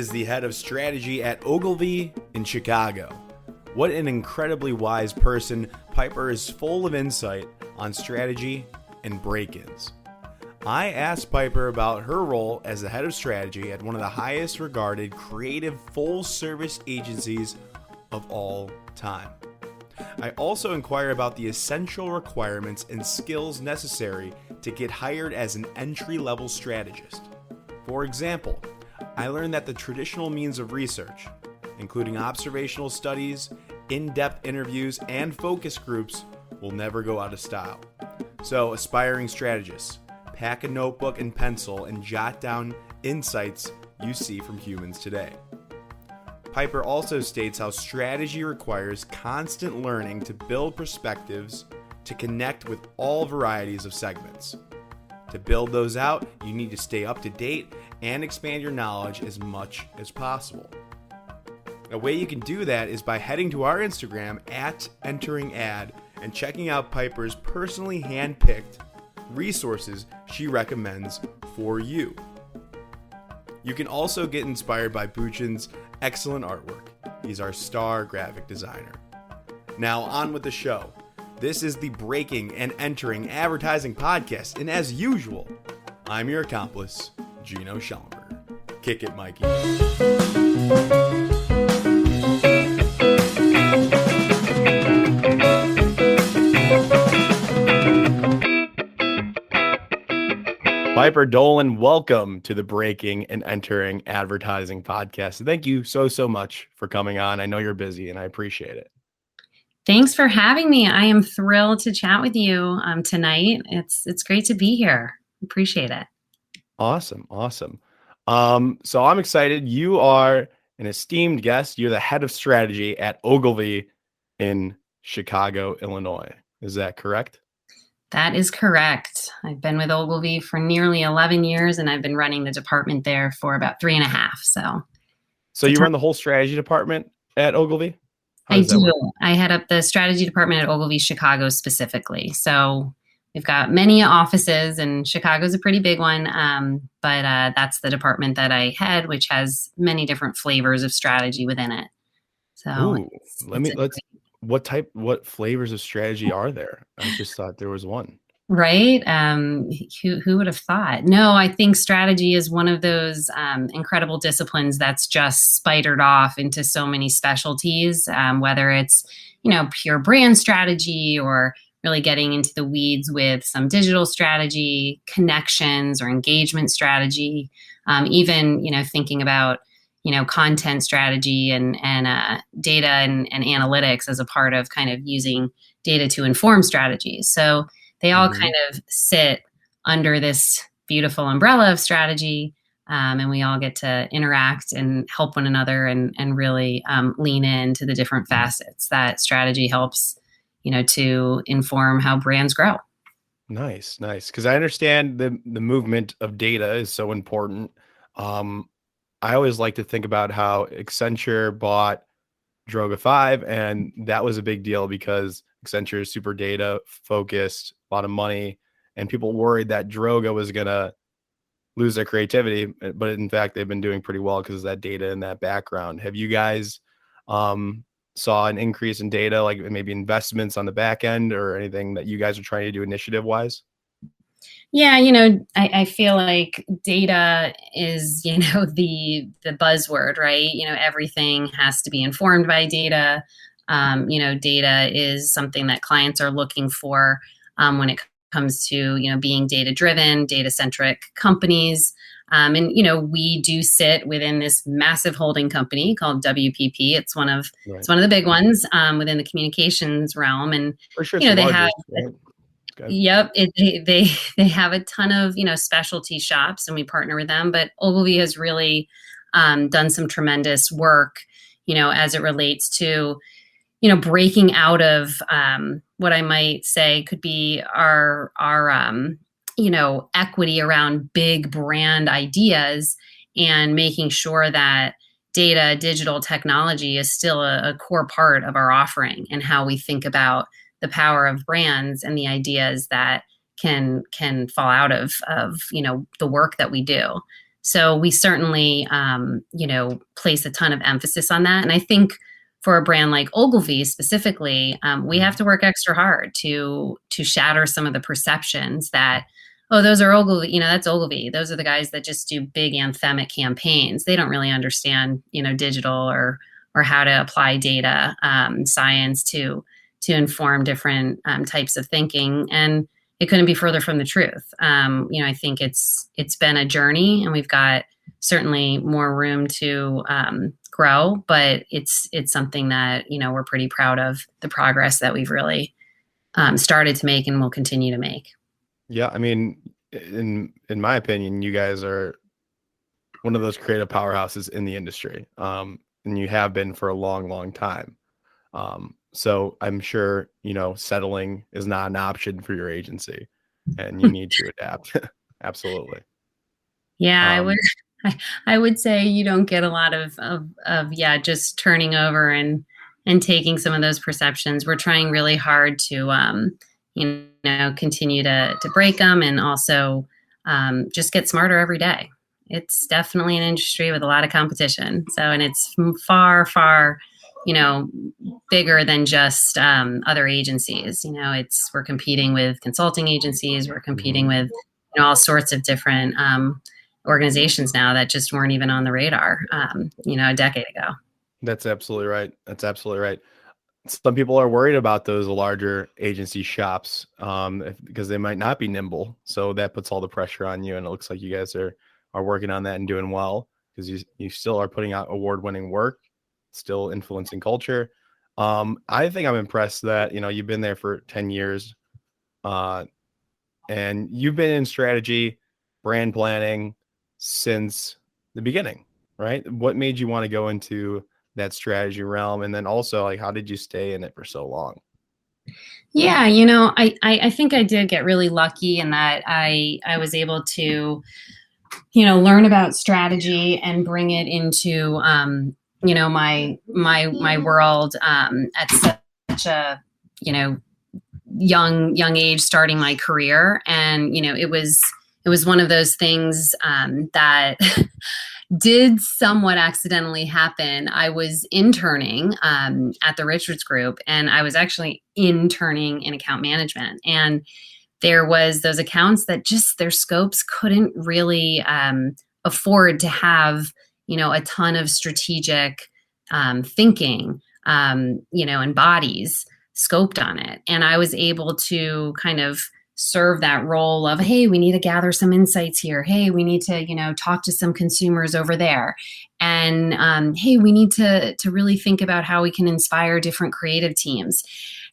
is the head of strategy at Ogilvy in Chicago. What an incredibly wise person. Piper is full of insight on strategy and break-ins. I asked Piper about her role as the head of strategy at one of the highest regarded creative full-service agencies of all time. I also inquire about the essential requirements and skills necessary to get hired as an entry-level strategist. For example, I learned that the traditional means of research, including observational studies, in-depth interviews, and focus groups, will never go out of style. So, aspiring strategists, pack a notebook and pencil and jot down insights you see from humans today. Piper also states how strategy requires constant learning to build perspectives to connect with all varieties of segments. To build those out, you need to stay up to date and expand your knowledge as much as possible. A way you can do that is by heading to our Instagram @enteringad and checking out Piper's personally handpicked resources she recommends for you. You can also get inspired by Buchan's excellent artwork. He's our star graphic designer. Now on with the show. This is the Breaking and Entering Advertising Podcast, and as usual, I'm your accomplice, Gino Schellenberger. Kick it, Mikey. Piper Dolan, welcome to the Breaking and Entering Advertising Podcast. Thank you so much for coming on. I know you're busy, and I appreciate it. Thanks for having me. I am thrilled to chat with you tonight. It's great to be here. Appreciate it. Awesome. So I'm excited. You are an esteemed guest. You're the head of strategy at Ogilvy in Chicago, Illinois. Is that correct? That is correct. I've been with Ogilvy for nearly 11 years, and I've been running the department there for about 3.5. So you run the whole strategy department at Ogilvy? I do. I head up the strategy department at Ogilvy Chicago specifically. So we've got many offices, and Chicago's a pretty big one. But that's the department that I head, which has many different flavors of strategy within it. So what flavors of strategy are there? I just thought there was one. Right. Who would have thought? No, I think strategy is one of those incredible disciplines that's just spidered off into so many specialties, whether it's, pure brand strategy or really getting into the weeds with some digital strategy, connections or engagement strategy, even, thinking about, content strategy and data and analytics as a part of kind of using data to inform strategies. So they all kind of sit under this beautiful umbrella of strategy, and we all get to interact and help one another and really lean into the different facets that strategy helps, to inform how brands grow. Nice. Because I understand the movement of data is so important. I always like to think about how Accenture bought Droga5, and that was a big deal because Accenture is super data focused, a lot of money, and people worried that Droga was going to lose their creativity. But in fact, they've been doing pretty well because of that data and that background. Have you guys saw an increase in data, like maybe investments on the back end or anything that you guys are trying to do initiative wise? Yeah, I feel like data is, the buzzword, right? Everything has to be informed by data. Data is something that clients are looking for when it comes to, being data-driven, data-centric companies. We do sit within this massive holding company called WPP. It's one of the big ones within the communications realm, and for sure, they have. Right? Yep, they have a ton of specialty shops, and we partner with them. But Ogilvy has really done some tremendous work, as it relates to breaking out of what I might say could be our equity around big brand ideas, and making sure that data, digital technology is still a core part of our offering and how we think about the power of brands and the ideas that can fall out of the work that we do. So we certainly, place a ton of emphasis on that. And I think for a brand like Ogilvy specifically, we have to work extra hard to shatter some of the perceptions that, oh, those are Ogilvy, that's Ogilvy. Those are the guys that just do big anthemic campaigns. They don't really understand, digital or how to apply data science to inform different types of thinking. And it couldn't be further from the truth. I think it's been a journey, and we've got certainly more room to grow, but it's something that we're pretty proud of the progress that we've really started to make and will continue to make. Yeah, I mean, in my opinion, you guys are one of those creative powerhouses in the industry, and you have been for a long, long time. So I'm sure settling is not an option for your agency, and you need to adapt. Absolutely. Yeah, I Um, would. I would say you don't get a lot of just turning over and taking some of those perceptions. We're trying really hard to continue to break them, and also just get smarter every day. It's definitely an industry with a lot of competition. So, and it's far, far, bigger than just other agencies. We're competing with consulting agencies. We're competing with all sorts of different organizations now that just weren't even on the radar, a decade ago. that's absolutely right. That's absolutely right. Some people are worried about those larger agency shops because they might not be nimble. So that puts all the pressure on you. And it looks like you guys are working on that and doing well, because you still are putting out award-winning work, still influencing culture. I think I'm impressed that, you've been there for 10 years and you've been in strategy, brand planning since the beginning, right? What made you want to go into that strategy realm? And then also, like, how did you stay in it for so long? Yeah, I think I did get really lucky in that I was able to, learn about strategy and bring it into, my world at such a, young age, starting my career. And, it was one of those things that did somewhat accidentally happen. I was interning at the Richards Group, and I was actually interning in account management. And there was those accounts that just their scopes couldn't really afford to have, a ton of strategic thinking, and bodies scoped on it. And I was able to kind of serve that role of, hey, we need to gather some insights here. Hey, we need to, talk to some consumers over there. And hey, we need to really think about how we can inspire different creative teams.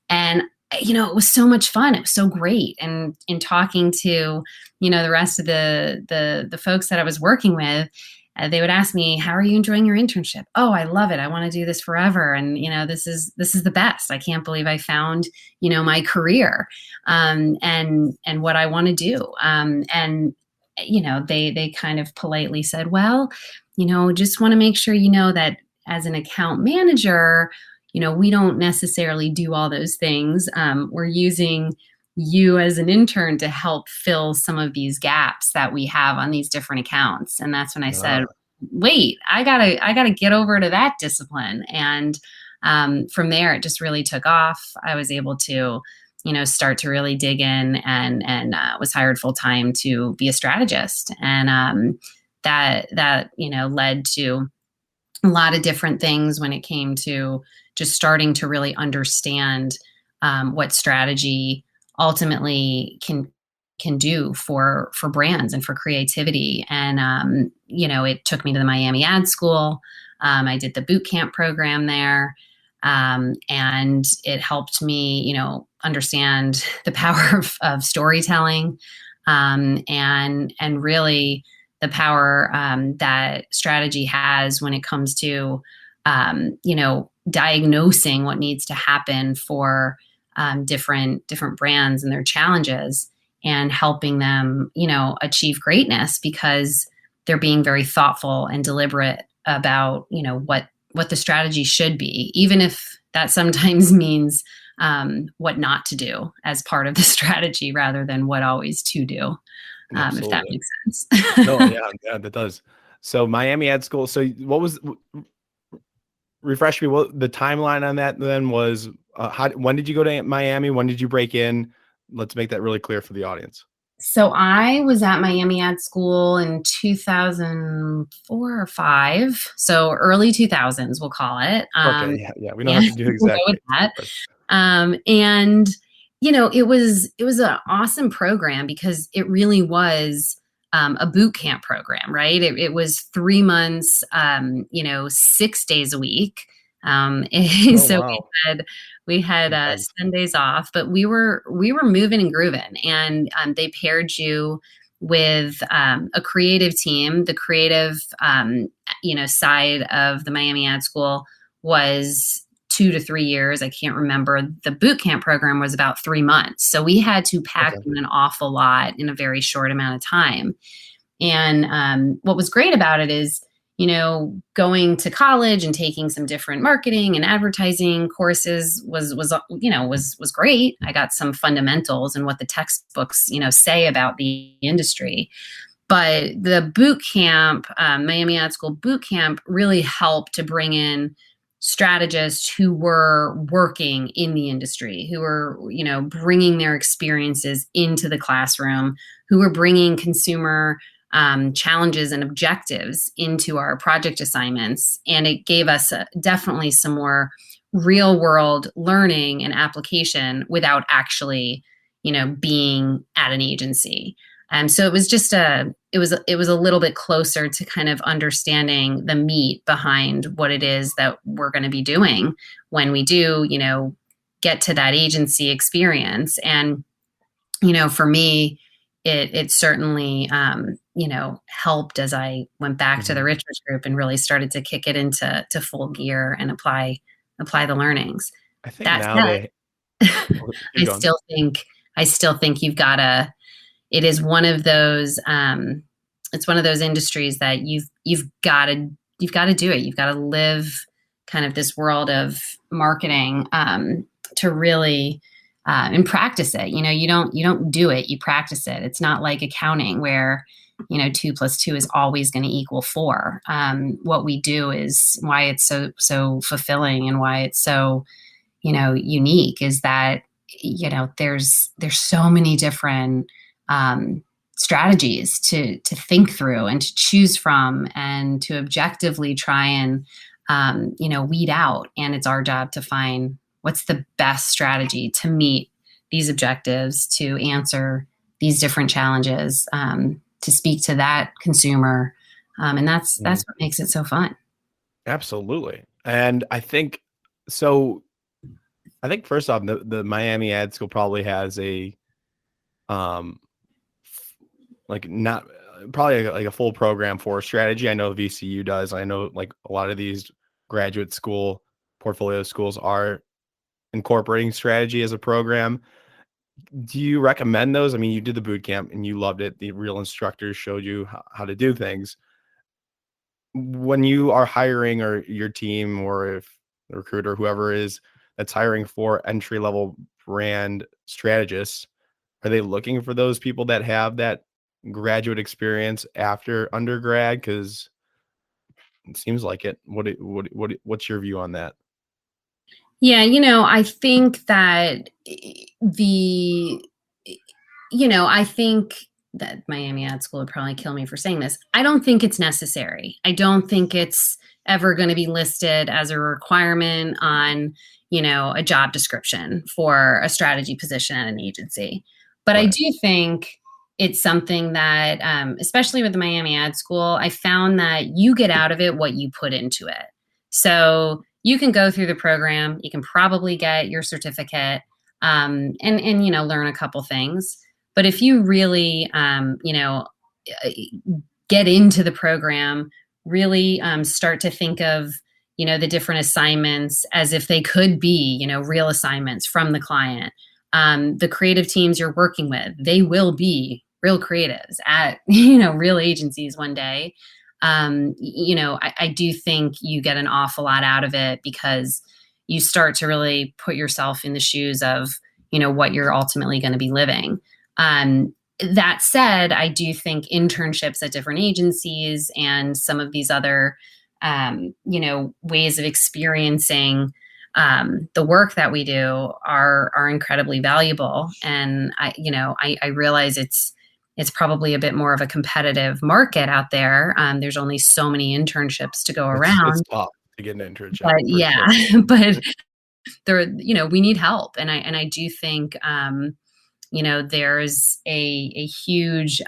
And it was so much fun. It was so great. And in talking to, the rest of the folks that I was working with, they would ask me, how are you enjoying your internship? Oh, I love it. I want to do this forever. And, this is the best. I can't believe I found, my career, and what I want to do. They kind of politely said, well, just want to make sure, that as an account manager, we don't necessarily do all those things. We're using you as an intern to help fill some of these gaps that we have on these different accounts. And that's when I said, wait, I gotta get over to that discipline. And from there, it just really took off. I was able to, start to really dig in, and was hired full time to be a strategist. And that led to a lot of different things when it came to just starting to really understand what strategy ultimately can do for brands and for creativity. And it took me to the Miami Ad School. I did the boot camp program there, and it helped me understand the power of storytelling, and really the power that strategy has when it comes to diagnosing what needs to happen for different brands and their challenges, and helping them, achieve greatness, because they're being very thoughtful and deliberate about, what the strategy should be, even if that sometimes means what not to do as part of the strategy rather than what always to do. if that Absolutely. makes sense. No, yeah, that does. So Miami Ad School. So what was refresh me? What the timeline on that then was? When did you go to Miami? When did you break in? Let's make that really clear for the audience. So I was at Miami Ad School in 2004 or five. So early 2000s, we'll call it. Okay, yeah. We don't And have to do we'll go exact with dates. that. And it was an awesome program because it really was a boot camp program, right? It was 3 months, 6 days a week. Oh So wow, we had intense. Sundays off, but we were moving and grooving, and they paired you with a creative team. The creative side of the Miami Ad School was 2 to 3 years. I can't remember. The boot camp program was about 3 months. So we had to pack Okay, in an awful lot in a very short amount of time. And what was great about it is, going to college and taking some different marketing and advertising courses was great. I got some fundamentals and what the textbooks say about the industry. But the boot camp, Miami Ad School boot camp, really helped to bring in strategists who were working in the industry, who were, bringing their experiences into the classroom, who were bringing consumer challenges and objectives into our project assignments. And it gave us definitely some more real world learning and application without actually, being at an agency. So it was just it was a little bit closer to kind of understanding the meat behind what it is that we're going to be doing when we do, get to that agency experience. And, for me, it certainly, helped as I went back to the hmm Richards Group and really started to kick it into full gear and apply the learnings. I think That now said, they I keep going. still think you've got to. It is one of those. It's one of those industries that you've got to do it. You've got to live kind of this world of marketing to really and practice it. You don't do it. You practice it. It's not like accounting where 2 + 2 is always going to equal 4. What we do is why it's so fulfilling and why it's so unique is that there's so many different strategies to think through and to choose from and to objectively try and weed out. And it's our job to find what's the best strategy to meet these objectives, to answer these different challenges, to speak to that consumer. And that's Mhm. what makes it so fun. Absolutely, and I think so. I think first off, the Miami Ad School probably has a um like not probably like a full program for strategy. I know VCU does. I know like a lot of these graduate school portfolio schools are incorporating strategy as a program. Do you recommend those? I mean, you did the boot camp and you loved it. The real instructors showed you how to do things. When you are hiring or your team or if the recruiter, whoever is that's hiring for entry level brand strategists, are they looking for those people that have that graduate experience after undergrad? Because it seems like it. What's your view on that? Yeah, I think that the I think that Miami Ad School would probably kill me for saying this. I don't think it's necessary. I don't think it's ever going to be listed as a requirement on, a job description for a strategy position at an agency. But I Right. do think it's something that, especially with the Miami Ad School, I found that you get out of it what you put into it. So you can go through the program, you can probably get your certificate, and learn a couple things. But if you really, get into the program, really start to think of, the different assignments as if they could be, real assignments from the client. The creative teams you're working with, they will be real creatives at, real agencies one day. I do think you get an awful lot out of it because you start to really put yourself in the shoes of, what you're ultimately going to be living. That said, I do think internships at different agencies and some of these other, ways of experiencing the work that we do are incredibly valuable. And I realize it's probably a bit more of a competitive market out there. There's only so many internships to go It's around, tough to get an internship but for yeah, sure. but we need help, and I do think there's a huge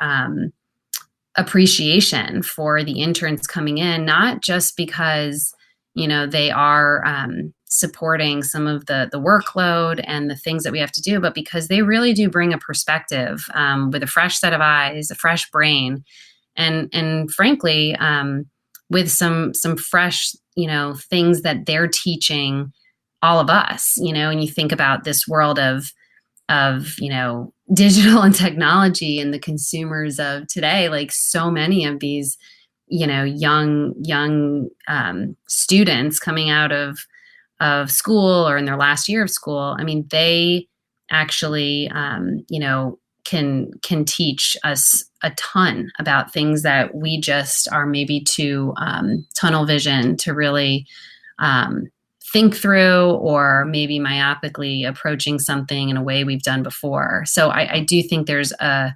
appreciation for the interns coming in, not just because they are supporting some of the workload and the things that we have to do, but because they really do bring a perspective with a fresh set of eyes, a fresh brain, and frankly with some fresh things that they're teaching all of us. And you think about this world of digital and technology and the consumers of today, like so many of these young students coming out of school or in their last year of school. I mean, they actually can teach us a ton about things that we just are maybe too tunnel vision to really think through, or maybe myopically approaching something in a way we've done before. So I do think there's a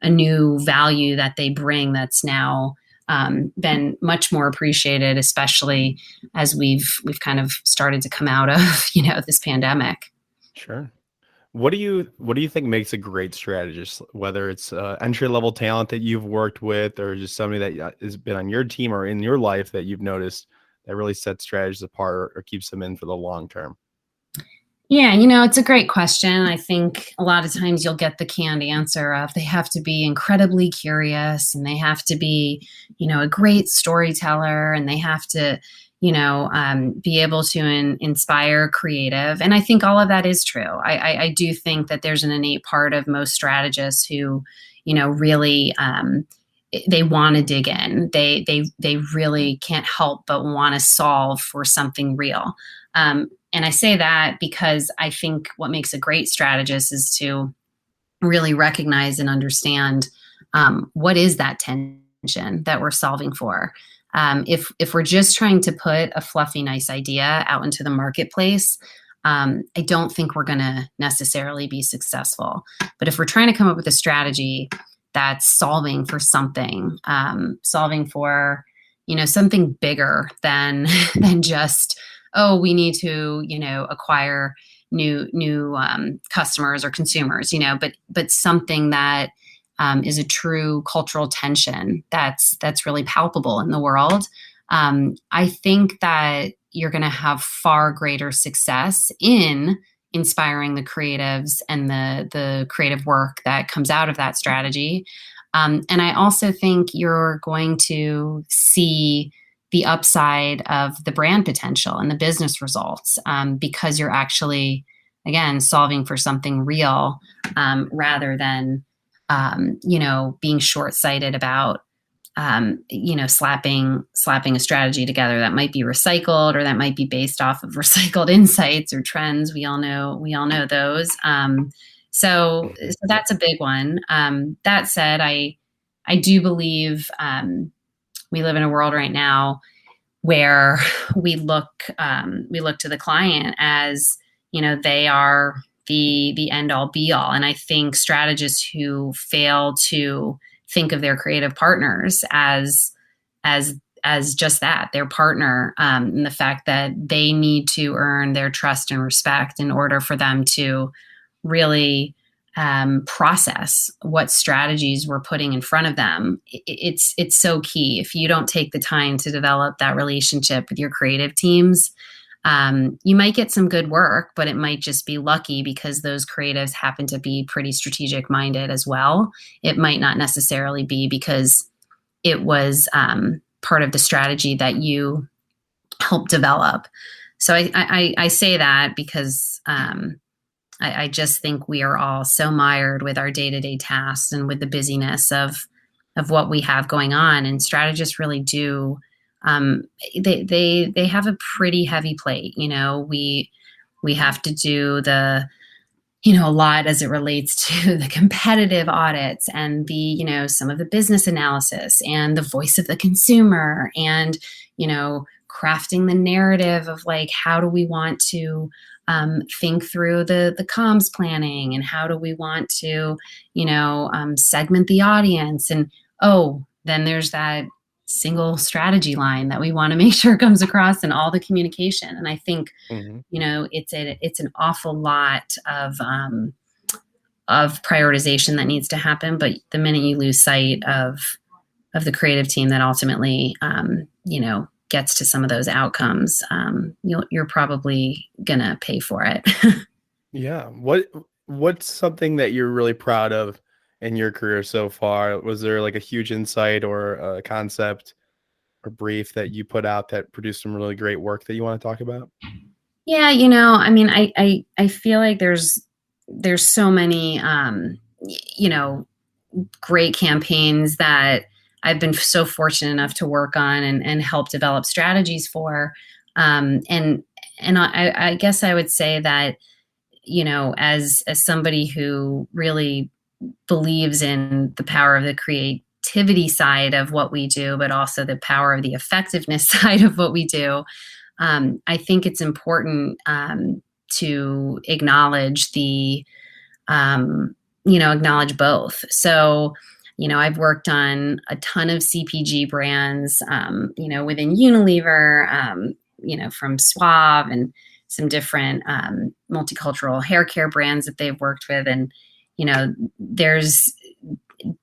new value that they bring that's now been much more appreciated, especially as we've kind of started to come out of this pandemic. Sure. What do you think makes a great strategist? Whether it's entry level talent that you've worked with, or just somebody that has been on your team or in your life that you've noticed that really sets strategists apart or keeps them in for the long term? Yeah, it's a great question. I think a lot of times you'll get the canned answer of they have to be incredibly curious, and they have to be, a great storyteller, and they have to, be able to inspire creative. And I think all of that is true. I do think that there's an innate part of most strategists who, really they want to dig in. They really can't help but want to solve for something real. And I say that because I think what makes a great strategist is to really recognize and understand what is that tension that we're solving for. If we're just trying to put a fluffy, nice idea out into the marketplace, I don't think we're going to necessarily be successful. But if we're trying to come up with a strategy that's solving for something, solving for something bigger than than just, oh, we need to acquire new customers or consumers, but something that is a true cultural tension that's really palpable in the world. I think that you're going to have far greater success in inspiring the creatives and the creative work that comes out of that strategy. And I also think you're going to see the upside of the brand potential and the business results because you're actually, again, solving for something real rather than, being short-sighted about, slapping a strategy together that might be recycled or that might be based off of recycled insights or trends. We all know those. So that's a big one. That said, I do believe we live in a world right now where we look to the client as they are the end all be all, and I think strategists who fail to think of their creative partners as just that, their partner, and the fact that they need to earn their trust and respect in order for them to really process what strategies we're putting in front of them. It's so key. If you don't take the time to develop that relationship with your creative teams, you might get some good work, but it might just be lucky because those creatives happen to be pretty strategic minded as well. It might not necessarily be because it was part of the strategy that you helped develop. So I say that because I just think we are all so mired with our day-to-day tasks and with the busyness of what we have going on. And strategists really do, they have a pretty heavy plate. We have to do the a lot as it relates to the competitive audits and some of the business analysis and the voice of the consumer and, crafting the narrative of like, how do we want to think through the comms planning and how do we want to, segment the audience. And, oh, then there's that single strategy line that we want to make sure comes across in all the communication. And I think Mhm. it's an awful lot of prioritization that needs to happen. But the minute you lose sight of the creative team that ultimately, gets to some of those outcomes, you're probably gonna pay for it. Yeah. What's something that you're really proud of in your career so far? Was there like a huge insight or a concept or brief that you put out that produced some really great work that you want to talk about? Yeah, I mean, I feel like there's so many great campaigns that I've been so fortunate enough to work on and help develop strategies for. And I guess I would say that, as somebody who really believes in the power of the creativity side of what we do, but also the power of the effectiveness side of what we do, I think it's important to acknowledge acknowledge both. So, I've worked on a ton of CPG brands, within Unilever, from Suave and some different multicultural hair care brands that they've worked with. And,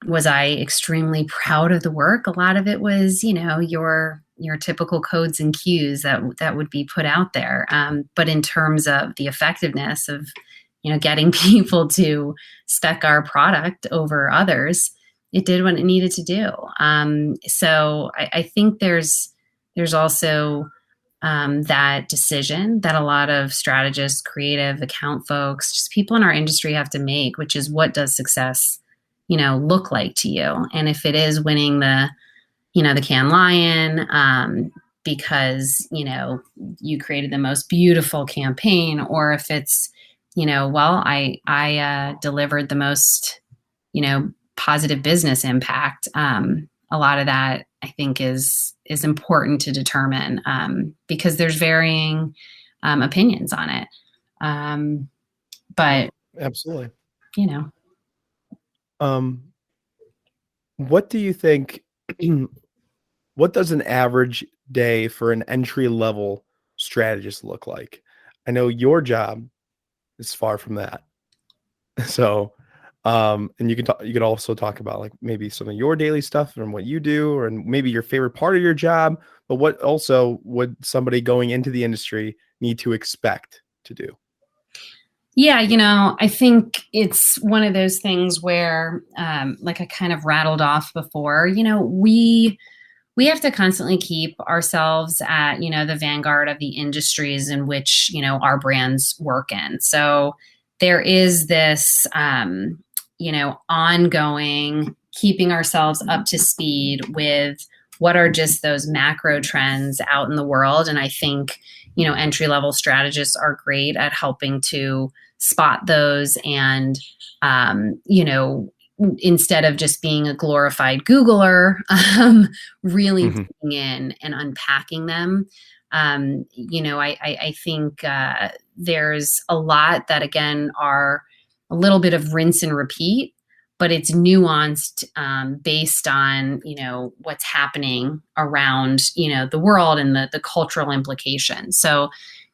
was I extremely proud of the work? A lot of it was, your typical codes and cues that would be put out there. But in terms of the effectiveness of, getting people to spec our product over others, it did what it needed to do. So I think there's also that decision that a lot of strategists, creative account folks, just people in our industry have to make, which is what does success, look like to you? And if it is winning the Cannes Lion, because, you created the most beautiful campaign, or if it's, I delivered the most, positive business impact. A lot of that I think is important to determine, because there's varying opinions on it. But Absolutely. you know, What do you think? What does an average day for an entry level strategist look like? I know your job is far from that. So, and you could also talk about like maybe some of your daily stuff and what you do, or maybe your favorite part of your job. But what also would somebody going into the industry need to expect to do? Yeah, I think it's one of those things where, like I kind of rattled off before, we have to constantly keep ourselves at, the vanguard of the industries in which, our brands work in. So there is this, ongoing keeping ourselves up to speed with what are just those macro trends out in the world. And I think, entry level strategists are great at helping to spot those and, instead of just being a glorified Googler, really Mhm. digging in and unpacking them. I think there's a lot that, again, are a little bit of rinse and repeat, but it's nuanced based on, what's happening around, the world and the cultural implications. So,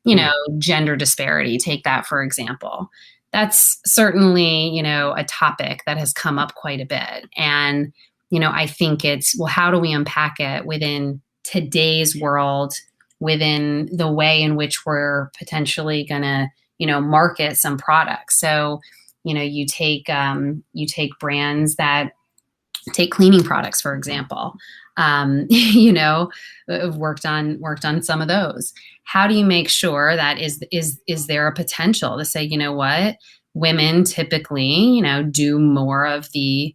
Mm. gender disparity, take that for example. That's certainly, a topic that has come up quite a bit. And, I think it's, well, how do we unpack it within today's world, within the way in which we're potentially going to, market some products? So, you take brands that take cleaning products, for example. I've worked on some of those. How do you make sure that is there a potential to say, what, women typically, do more of the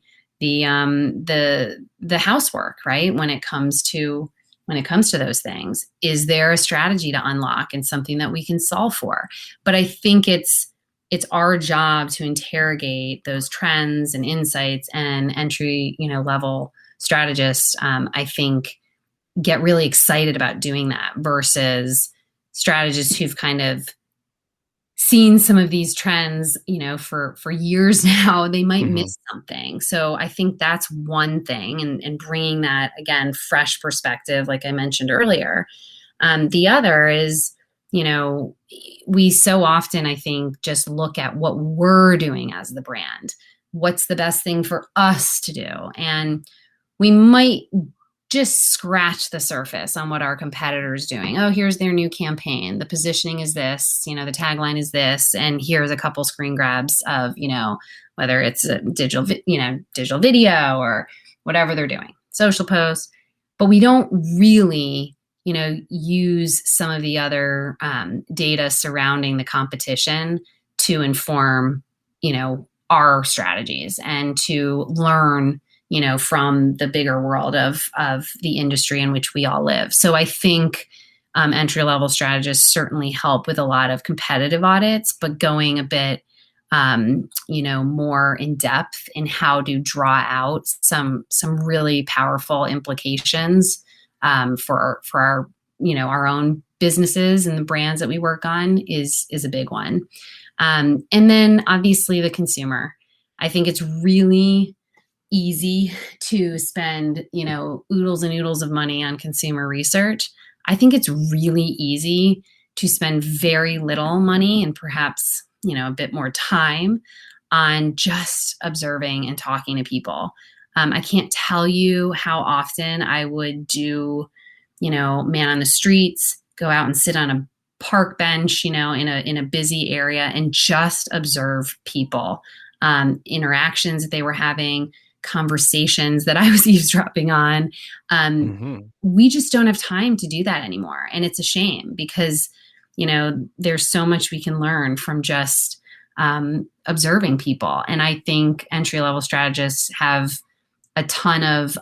housework, right? When it comes to those things, is there a strategy to unlock and something that we can solve for? But I think it's it's our job to interrogate those trends and insights, and entry, level strategists, I think, get really excited about doing that versus strategists who've kind of seen some of these trends, for years now. They might Hmm. miss something. So I think that's one thing, and bringing that, again, fresh perspective, like I mentioned earlier. The other is, you know, we so often, I think, just look at what we're doing as the brand. What's the best thing for us to do? And we might just scratch the surface on what our competitors doing. Oh, here's their new campaign. The positioning is this, the tagline is this, and here's a couple screen grabs of, whether it's a digital video or whatever they're doing, social posts. But we don't really, use some of the other data surrounding the competition to inform, our strategies and to learn, from the bigger world of the industry in which we all live. So I think entry level strategists certainly help with a lot of competitive audits, but going a bit, more in depth in how to draw out some really powerful implications for our our own businesses and the brands that we work on is a big one. And then obviously the consumer. I think it's really easy to spend, oodles and oodles of money on consumer research. I think it's really easy to spend very little money and perhaps, a bit more time on just observing and talking to people. I can't tell you how often I would do, man on the streets, go out and sit on a park bench, in a busy area and just observe people, interactions that they were having, conversations that I was eavesdropping on. Hmm. We just don't have time to do that anymore. And it's a shame because, there's so much we can learn from just observing people. And I think entry level strategists have a ton of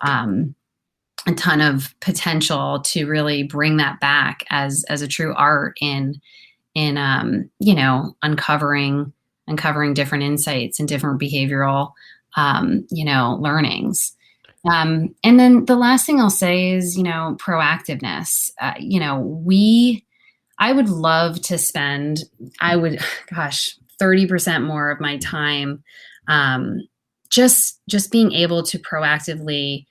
potential to really bring that back as a true art in uncovering different insights and different behavioral learnings. And then the last thing I'll say is, proactiveness. I would love to spend, gosh, 30% more of my time just being able to proactively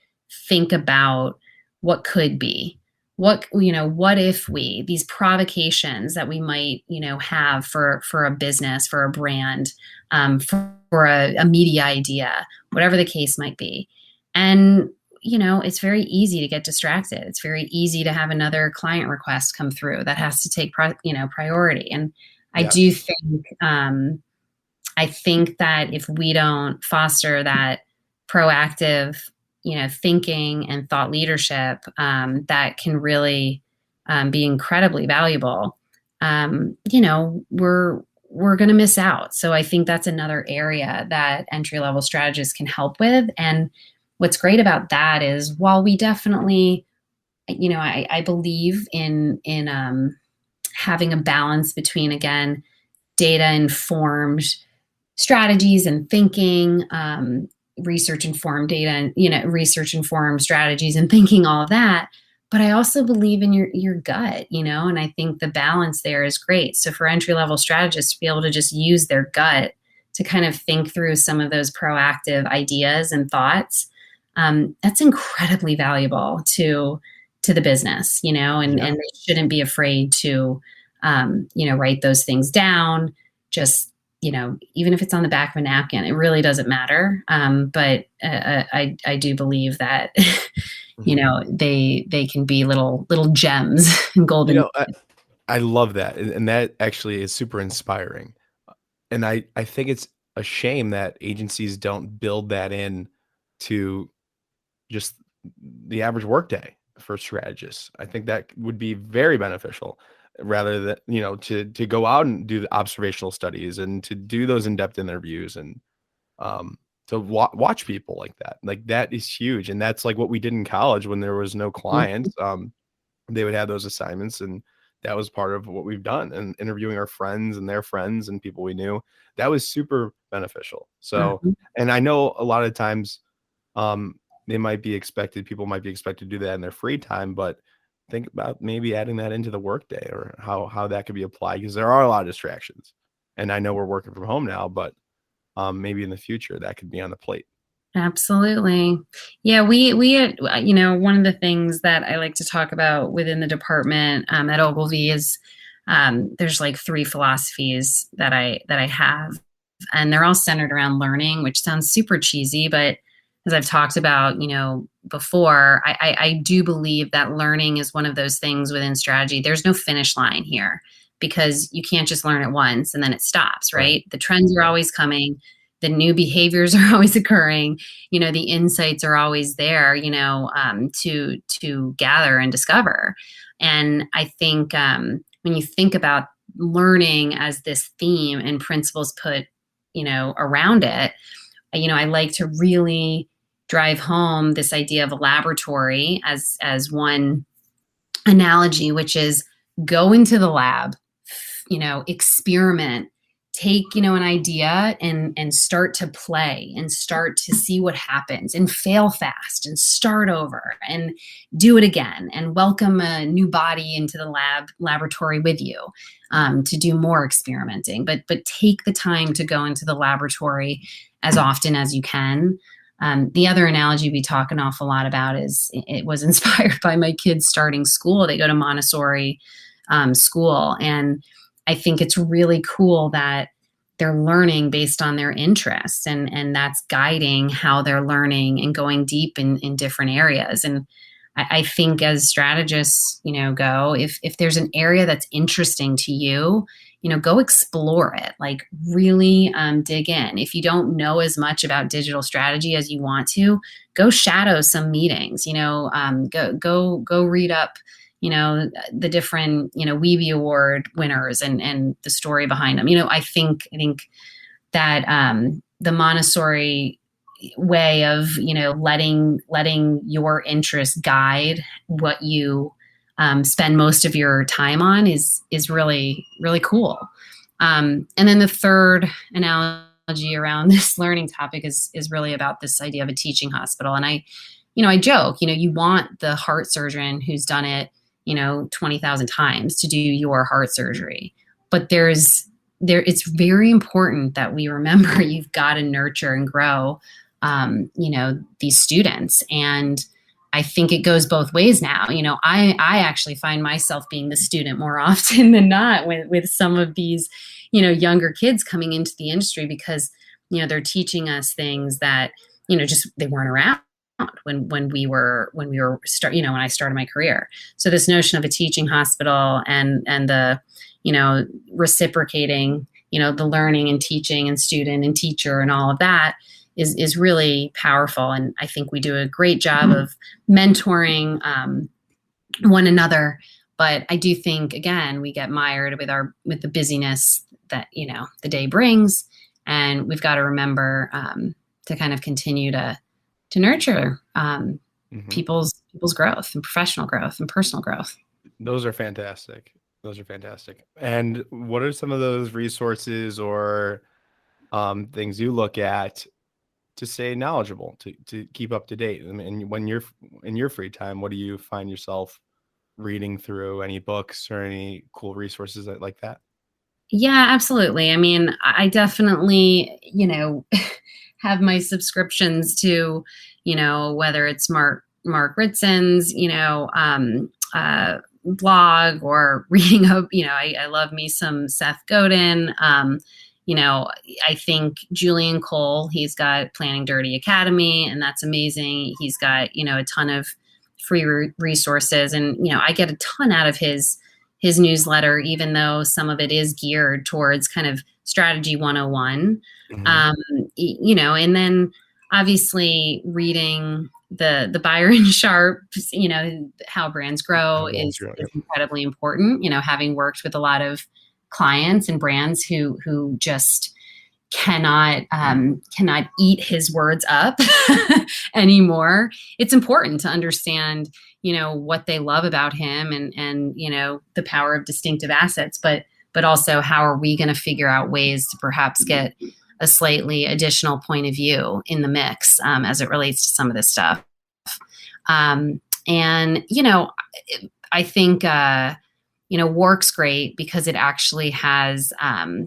think about what could be, what if these provocations that we might, have for a business, for a brand, for a media idea, whatever the case might be. And, it's very easy to get distracted. It's very easy to have another client request come through that has to take, priority. And I do Yes. think, I think that if we don't foster that proactive, thinking and thought leadership, that can really be incredibly valuable, we're going to miss out. So I think that's another area that entry level strategists can help with. And what's great about that is while we definitely, I believe in having a balance between, again, data informed strategies and thinking, research informed data and, research informed strategies and thinking, all of that. But I also believe in your gut, and I think the balance there is great. So for entry level strategists to be able to just use their gut to kind of think through some of those proactive ideas and thoughts, that's incredibly valuable to the business, and Yeah. they shouldn't be afraid to, write those things down. Just, even if it's on the back of a napkin, it really doesn't matter. But I do believe that, Hmm. they can be little gems and You golden. know, I love that, and that actually is super inspiring. And I think it's a shame that agencies don't build that in to just the average workday for strategists. I think that would be very beneficial rather than, to go out and do the observational studies and to do those in-depth interviews and to watch people like that. Like that is huge. And that's like what we did in college when there was no clients. They would have those assignments and that was part of what we've done, and interviewing our friends and their friends and people we knew, that was super beneficial. So, Mhm. and I know a lot of times, um, people might be expected to do that in their free time, but think about maybe adding that into the workday, or how that could be applied, because there are a lot of distractions. And I know we're working from home now, but maybe in the future that could be on the plate. Absolutely. Yeah, we one of the things that I like to talk about within the department at Ogilvy is there's like three philosophies that I have, and they're all centered around learning, which sounds super cheesy, but as I've talked about, before, I do believe that learning is one of those things within strategy. There's no finish line here because you can't just learn it once and then it stops, Right. right? The trends are Right. always coming, the new behaviors are always occurring, the insights are always there, to gather and discover. And I think when you think about learning as this theme and principles put, around it, I like to really drive home this idea of a laboratory as one analogy, which is go into the lab, experiment, take, an idea and start to play and start to see what happens and fail fast and start over and do it again and welcome a new body into the laboratory with you to do more experimenting. But take the time to go into the laboratory as often as you can. The other analogy we talk an awful lot about is it was inspired by my kids starting school. They go to Montessori school, and I think it's really cool that they're learning based on their interests, and that's guiding how they're learning and going deep in different areas. And I think as strategists, go, if there's an area that's interesting to you, go explore it, like really dig in. If you don't know as much about digital strategy as you want to, go shadow some meetings, go read up, the different, Weeby Award winners and the story behind them. I think that the Montessori way of, letting your interest guide what you spend most of your time on is really, really cool. And then the third analogy around this learning topic is really about this idea of a teaching hospital. And I joke, you want the heart surgeon who's done it, 20,000 times to do your heart surgery. But it's very important that we remember you've got to nurture and grow, these students. And I think it goes both ways now. I actually find myself being the student more often than not with some of these, younger kids coming into the industry because, they're teaching us things that, just they weren't around when when I started my career. So this notion of a teaching hospital and the, reciprocating, the learning and teaching and student and teacher and all of that is really powerful. And I think we do a great job of mentoring one another. But I do think, again, we get mired with the busyness that, the day brings. And we've got to remember to kind of continue to nurture people's growth and professional growth and personal growth. Those are fantastic. Those are fantastic. And what are some of those resources or things you look at to stay knowledgeable, to keep up to date? I mean, when you're in your free time, what do you find yourself reading through? Any books or any cool resources like that? Yeah, absolutely. I mean, I definitely, have my subscriptions to, whether it's Mark Ritzen's, blog, or reading I love me some Seth Godin. I think Julian Cole, he's got Planning Dirty Academy, and that's amazing. He's got, a ton of free resources, and, I get a ton out of his newsletter, even though some of it is geared towards kind of strategy 101. And then obviously reading the Byron Sharp, how brands grow is incredibly important. Having worked with a lot of clients and brands who just cannot eat his words up anymore. It's important to understand, what they love about him, and the power of distinctive assets, but also how are we going to figure out ways to perhaps get a slightly additional point of view in the mix, as it relates to some of this stuff. And I think work's great because it actually has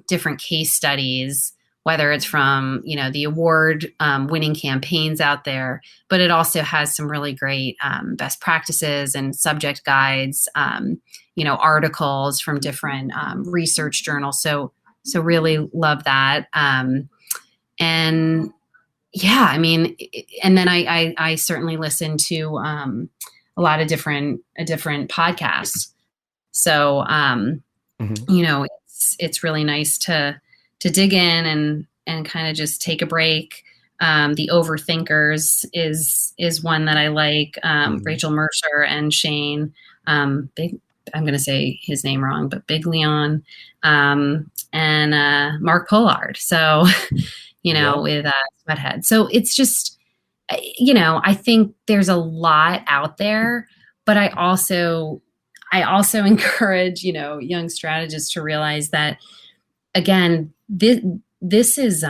different case studies, whether it's from, the award winning campaigns out there, but it also has some really great best practices and subject guides, articles from different research journals. So really love that. And yeah, I mean, and then I certainly listen to a lot of different podcasts. So, it's really nice to dig in and kind of just take a break. The Overthinkers is one that I like. Rachel Mercer and Shane, I'm going to say his name wrong, but Big Leon, and Mark Pollard. So, with Sweathead. So it's just, I think there's a lot out there, but I also encourage, young strategists to realize that, again, this is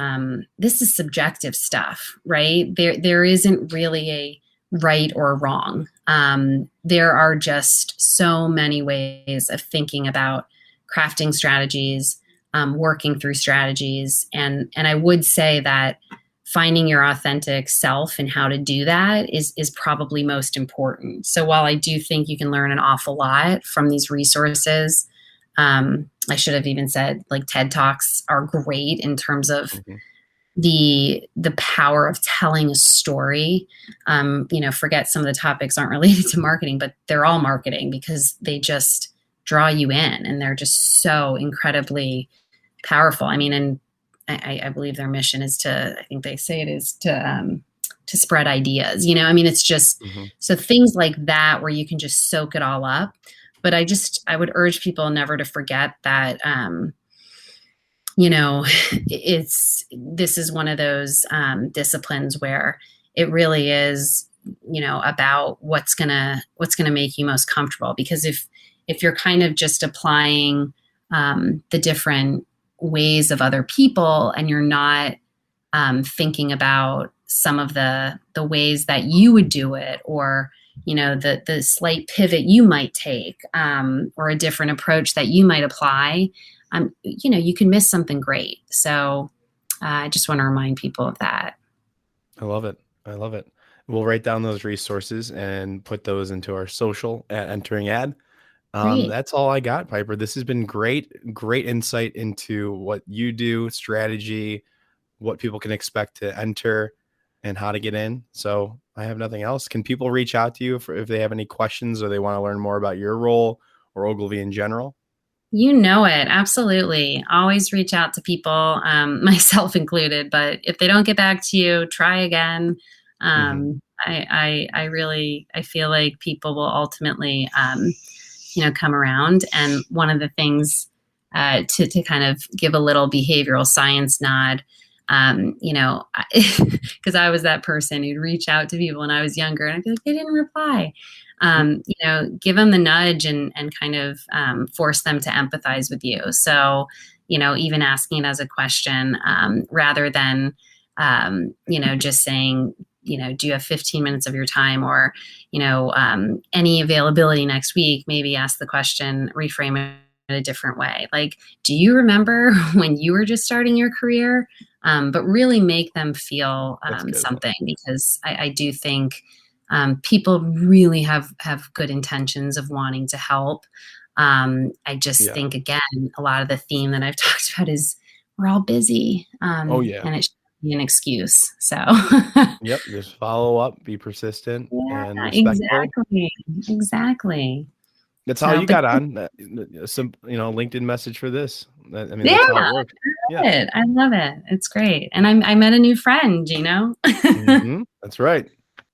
subjective stuff, right? There isn't really a right or wrong. There are just so many ways of thinking about crafting strategies, working through strategies. And I would say that finding your authentic self and how to do that is probably most important. So while I do think you can learn an awful lot from these resources, I should have even said, like, TED Talks are great in terms of the power of telling a story. Forget some of the topics aren't related to marketing, but they're all marketing because they just draw you in and they're just so incredibly powerful. I mean, and I believe their mission is I think they say it is to spread ideas, it's just, so things like that where you can just soak it all up. But I would urge people never to forget that, this is one of those disciplines where it really is, about what's gonna make you most comfortable. Because if you're kind of just applying the different ways of other people and you're not thinking about some of the ways that you would do it, or the slight pivot you might take, or a different approach that you might apply, you can miss something great. So I just want to remind people of that. I love it. We'll write down those resources and put those into our social at Entering Ad. That's all I got, Piper. This has been great insight into what you do, strategy, what people can expect to enter, and how to get in. So I have nothing else. Can people reach out to you if they have any questions or they want to learn more about your role or Ogilvy in general? You know it. Absolutely. Always reach out to people, myself included, but if they don't get back to you, try again. I feel like people will ultimately, come around. And one of the things, to kind of give a little behavioral science nod, because I was that person who'd reach out to people when I was younger and I'd be like, they didn't reply. Give them the nudge and kind of force them to empathize with you. So, even asking it as a question, rather than, just saying, do you have 15 minutes of your time, or, any availability next week? Maybe ask the question, reframe it a different way. Like, do you remember when you were just starting your career? But really make them feel something, because I do think people really have good intentions of wanting to help. I just think, again, a lot of the theme that I've talked about is we're all busy. And it shouldn't be an excuse. So Yep, just follow up, be persistent, and respectful. Exactly. That's how you got on. Some, LinkedIn message for this. That's how it works. I love it. It's great. And I met a new friend, That's right.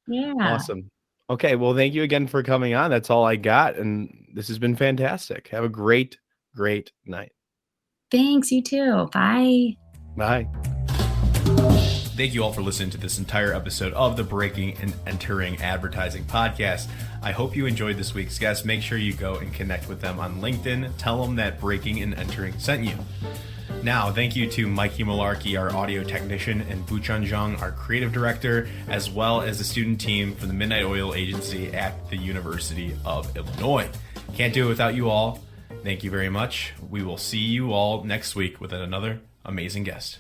Yeah. Awesome. Okay. Well, thank you again for coming on. That's all I got. And this has been fantastic. Have a great, great night. Thanks. You too. Bye. Bye. Thank you all for listening to this entire episode of the Breaking and Entering Advertising podcast. I hope you enjoyed this week's guest. Make sure you go and connect with them on LinkedIn. Tell them that Breaking and Entering sent you. Now, thank you to Mikey Malarkey, our audio technician, and Buchun Zhang, our creative director, as well as the student team from the Midnight Oil Agency at the University of Illinois. Can't do it without you all. Thank you very much. We will see you all next week with another amazing guest.